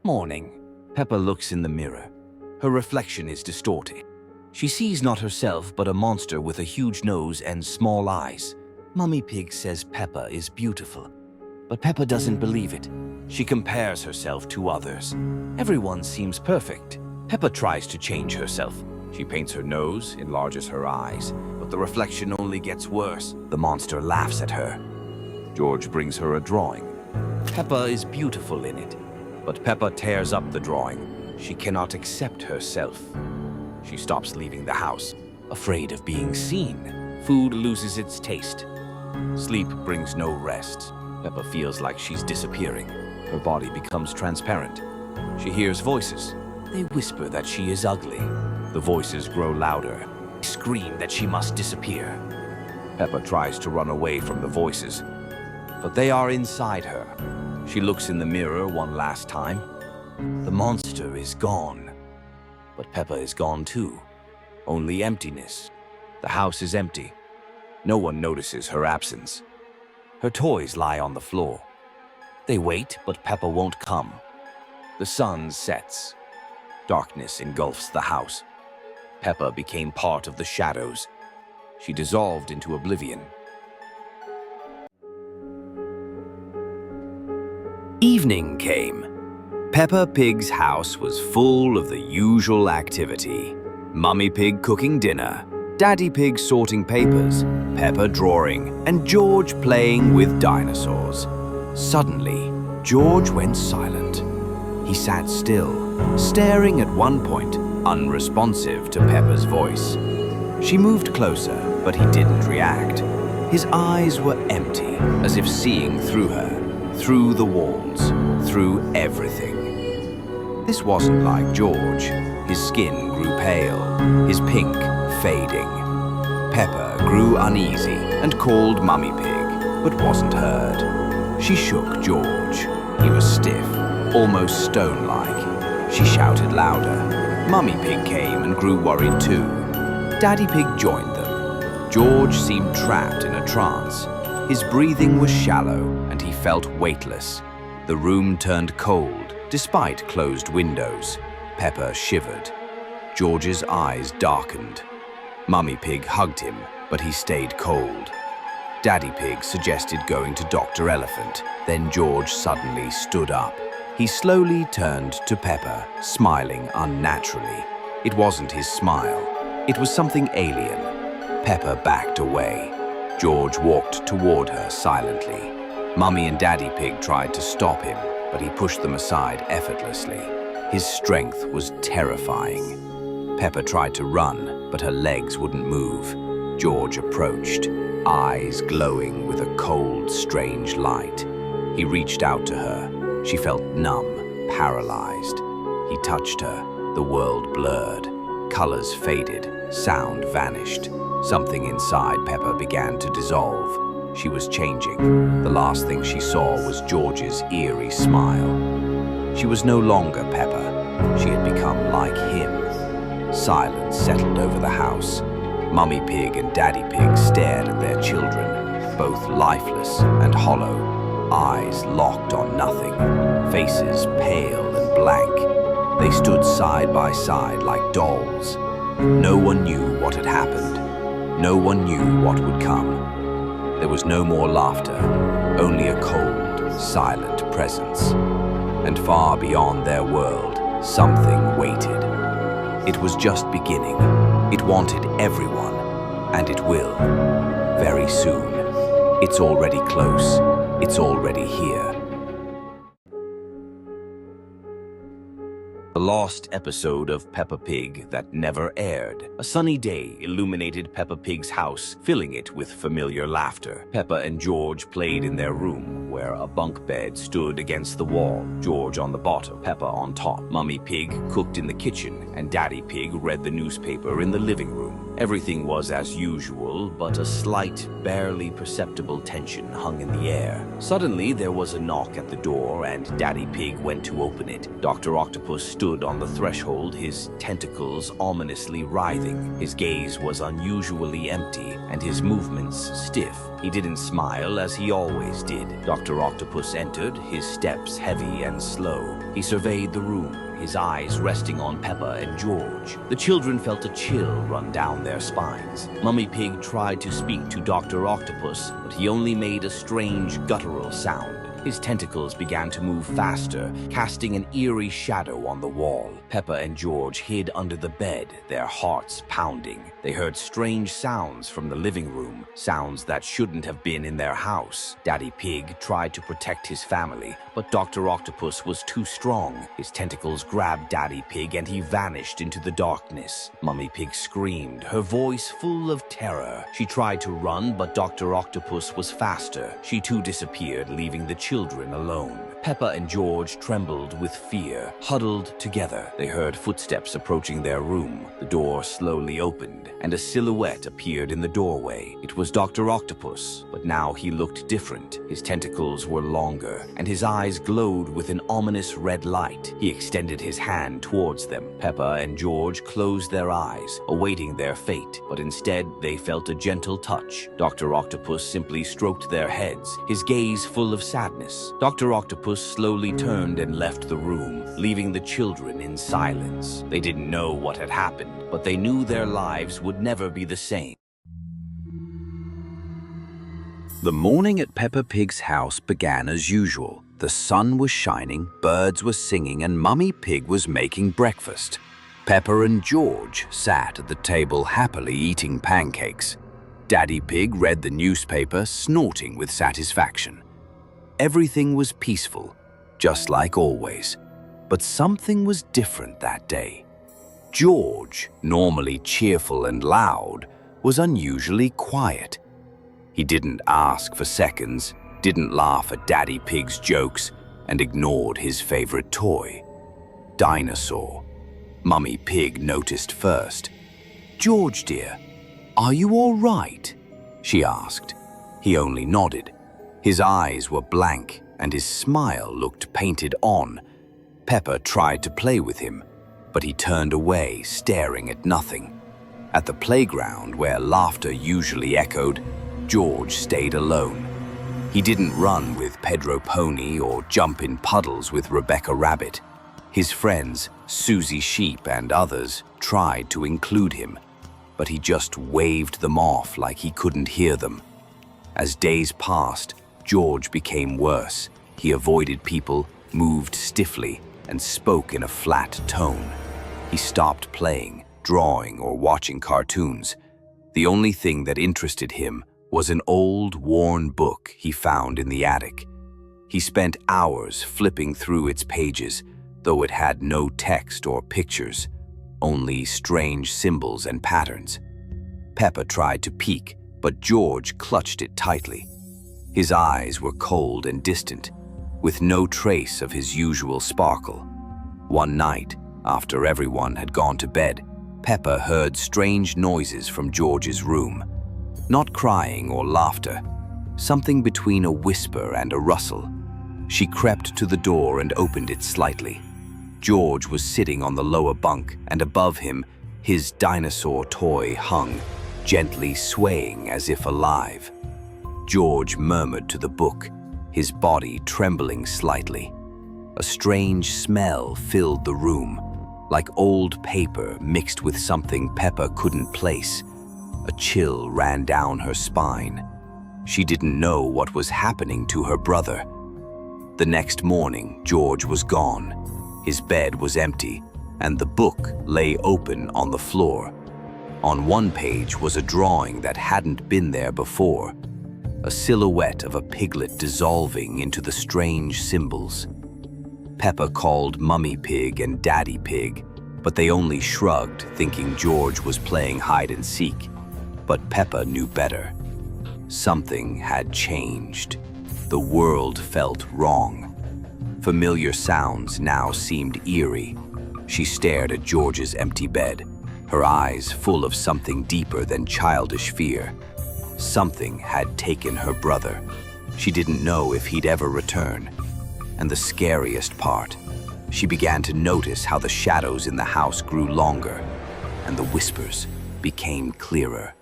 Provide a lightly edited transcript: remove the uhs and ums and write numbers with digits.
Morning. Peppa looks in the mirror. Her reflection is distorted. She sees not herself but a monster with a huge nose and small eyes. Mummy Pig says Peppa is beautiful, but Peppa doesn't believe it. She compares herself to others. Everyone seems perfect. Peppa tries to change herself. She paints her nose, enlarges her eyes, but the reflection only gets worse. The monster laughs at her. George brings her a drawing. Peppa is beautiful in it, but Peppa tears up the drawing. She cannot accept herself. She stops leaving the house, afraid of being seen. Food loses its taste. Sleep brings no rest. Peppa feels like she's disappearing. Her body becomes transparent. She hears voices. They whisper that she is ugly. The voices grow louder. They scream that she must disappear. Peppa tries to run away from the voices, but they are inside her. She looks in the mirror one last time. The monster is gone, but Peppa is gone too. Only emptiness. The house is empty. No one notices her absence. Her toys lie on the floor. They wait, but Peppa won't come. The sun sets. Darkness engulfs the house. Peppa became part of the shadows. She dissolved into oblivion. Evening came. Peppa Pig's house was full of the usual activity. Mummy Pig cooking dinner, Daddy Pig sorting papers, Peppa drawing, and George playing with dinosaurs. Suddenly, George went silent. He sat still, staring at one point, unresponsive to Peppa's voice. She moved closer, but he didn't react. His eyes were empty, as if seeing through her, through the walls, through everything. This wasn't like George. His skin grew pale, his pink fading. Peppa grew uneasy and called Mummy Pig, but wasn't heard. She shook George. He was stiff, almost stone-like. She shouted louder. Mummy Pig came and grew worried too. Daddy Pig joined them. George seemed trapped in a trance. His breathing was shallow and he felt weightless. The room turned cold, despite closed windows. Peppa shivered. George's eyes darkened. Mummy Pig hugged him, but he stayed cold. Daddy Pig suggested going to Dr. Elephant. Then George suddenly stood up. He slowly turned to Peppa, smiling unnaturally. It wasn't his smile. It was something alien. Peppa backed away. George walked toward her silently. Mummy and Daddy Pig tried to stop him, but he pushed them aside effortlessly. His strength was terrifying. Peppa tried to run, but her legs wouldn't move. George approached, eyes glowing with a cold, strange light. He reached out to her. She felt numb, paralyzed. He touched her. The world blurred. Colors faded. Sound vanished. Something inside Peppa began to dissolve. She was changing. The last thing she saw was George's eerie smile. She was no longer Peppa. She had become like him. Silence settled over the house. Mummy Pig and Daddy Pig stared at their children, both lifeless and hollow, eyes locked on nothing, faces pale and blank. They stood side by side like dolls. No one knew what had happened. No one knew what would come. There was no more laughter, only a cold, silent presence. And far beyond their world, something waited. It was just beginning. It wanted everyone, and it will. Very soon. It's already close. It's already here. The lost episode of Peppa Pig that never aired. A sunny day illuminated Peppa Pig's house, filling it with familiar laughter. Peppa and George played in their room, where a bunk bed stood against the wall, George on the bottom, Peppa on top. Mummy Pig cooked in the kitchen, and Daddy Pig read the newspaper in the living room. Everything was as usual, but a slight, barely perceptible tension hung in the air. Suddenly, there was a knock at the door, and Daddy Pig went to open it. Dr. Octopus stood on the threshold, his tentacles ominously writhing. His gaze was unusually empty, and his movements stiff. He didn't smile as he always did. Dr. Octopus entered, his steps heavy and slow. He surveyed the room, his eyes resting on Peppa and George. The children felt a chill run down their spines. Mummy Pig tried to speak to Dr. Octopus, but he only made a strange guttural sound. His tentacles began to move faster, casting an eerie shadow on the wall. Peppa and George hid under the bed, their hearts pounding. They heard strange sounds from the living room, sounds that shouldn't have been in their house. Daddy Pig tried to protect his family, but Dr. Octopus was too strong. His tentacles grabbed Daddy Pig and he vanished into the darkness. Mummy Pig screamed, her voice full of terror. She tried to run, but Dr. Octopus was faster. She too disappeared, leaving the children alone. Peppa and George trembled with fear, huddled together. They heard footsteps approaching their room. The door slowly opened, and a silhouette appeared in the doorway. It was Dr. Octopus, but now he looked different. His tentacles were longer, and his eyes glowed with an ominous red light. He extended his hand towards them. Peppa and George closed their eyes, awaiting their fate, but instead they felt a gentle touch. Dr. Octopus simply stroked their heads, his gaze full of sadness. Dr. Octopus slowly turned and left the room, leaving the children in silence. They didn't know what had happened, but they knew their lives would never be the same. The morning at Peppa Pig's house began as usual. The sun was shining, birds were singing, and Mummy Pig was making breakfast. Peppa and George sat at the table happily eating pancakes. Daddy Pig read the newspaper, snorting with satisfaction. Everything was peaceful, just like always. But something was different that day. George, normally cheerful and loud, was unusually quiet. He didn't ask for seconds, didn't laugh at Daddy Pig's jokes, and ignored his favorite toy, Dinosaur. Mummy Pig noticed first. "George, dear, are you all right?" she asked. He only nodded. His eyes were blank, and his smile looked painted on. Peppa tried to play with him, but he turned away, staring at nothing. At the playground, where laughter usually echoed, George stayed alone. He didn't run with Pedro Pony or jump in puddles with Rebecca Rabbit. His friends, Susie Sheep and others, tried to include him, but he just waved them off like he couldn't hear them. As days passed, George became worse. He avoided people, moved stiffly, and spoke in a flat tone. He stopped playing, drawing, or watching cartoons. The only thing that interested him was an old, worn book he found in the attic. He spent hours flipping through its pages, though it had no text or pictures, only strange symbols and patterns. Peppa tried to peek, but George clutched it tightly. His eyes were cold and distant, with no trace of his usual sparkle. One night, after everyone had gone to bed, Peppa heard strange noises from George's room. Not crying or laughter, something between a whisper and a rustle. She crept to the door and opened it slightly. George was sitting on the lower bunk, and above him, his dinosaur toy hung, gently swaying as if alive. George murmured to the book, his body trembling slightly. A strange smell filled the room, like old paper mixed with something Peppa couldn't place. A chill ran down her spine. She didn't know what was happening to her brother. The next morning, George was gone. His bed was empty, and the book lay open on the floor. On one page was a drawing that hadn't been there before, a silhouette of a piglet dissolving into the strange symbols. Peppa called Mummy Pig and Daddy Pig, but they only shrugged, thinking George was playing hide and seek. But Peppa knew better. Something had changed. The world felt wrong. Familiar sounds now seemed eerie. She stared at George's empty bed, her eyes full of something deeper than childish fear. Something had taken her brother. She didn't know if he'd ever return. And the scariest part, she began to notice how the shadows in the house grew longer, and the whispers became clearer.